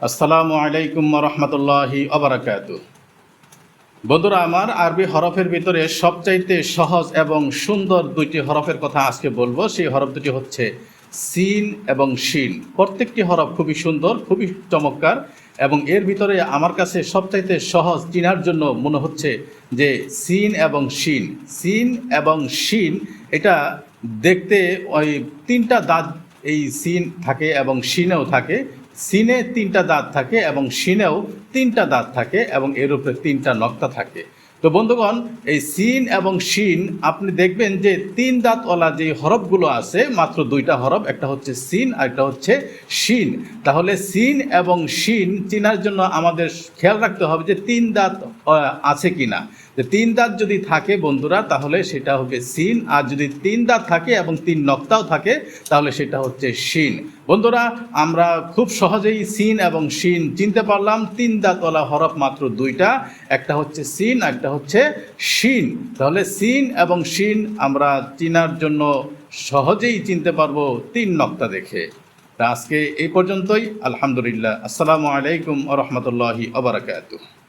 আসসালামু আলাইকুম রহমতুল্লাহি ওবারাকাতু। বন্ধুরা আমার, আরবি হরফের ভিতরে সবচাইতে সহজ এবং সুন্দর দুইটি হরফের কথা আজকে বলবো। সেই হরফ দুটি হচ্ছে সিন এবং শিন। প্রত্যেকটি হরফ খুবই সুন্দর, খুবই চমৎকার, এবং এর ভিতরে আমার কাছে সবচাইতে সহজ চিনার জন্য মনে হচ্ছে যে সিন এবং শিন। সিন এবং শিন এটা দেখতে ওই তিনটা দাঁত এই সিন থাকে এবং শিনেও থাকে। সিনে তিনটা দাঁত থাকে এবং শিনেও তিনটা দাঁত থাকে এবং এর উপরে তিনটা নক্তা থাকে। তো বন্ধুগণ, এই সিন এবং শিন আপনি দেখবেন যে তিন দাঁতওয়ালা যে হরফগুলো আছে মাত্র দুইটা হরফ, একটা হচ্ছে সিন আর একটা হচ্ছে শিন। তাহলে সিন এবং শিন চেনার জন্য আমাদের খেয়াল রাখতে হবে যে তিন দাঁত আছে কিনা। যে তিন দাঁত যদি থাকে বন্ধুরা তাহলে সেটা হবে সিন, আর যদি তিন দাঁত থাকে এবং তিন নক্তাও থাকে তাহলে সেটা হচ্ছে শিন। বন্ধুরা, আমরা খুব সহজেই সিন এবং শিন চিনতে পারলাম। তিন দাঁতওয়ালা হরফ মাত্র দুইটা, একটা হচ্ছে সিন আর একটা হচ্ছে শিন। তাহলে সিন এবং শিন আমরা চিনার জন্য সহজেই চিনতে পারবো তিন নক্তা দেখে। তা আজকে এই পর্যন্তই। আলহামদুলিল্লাহ। আসসালামু আলাইকুম ওয়া রাহমাতুল্লাহি ওয়া বারাকাতুহু।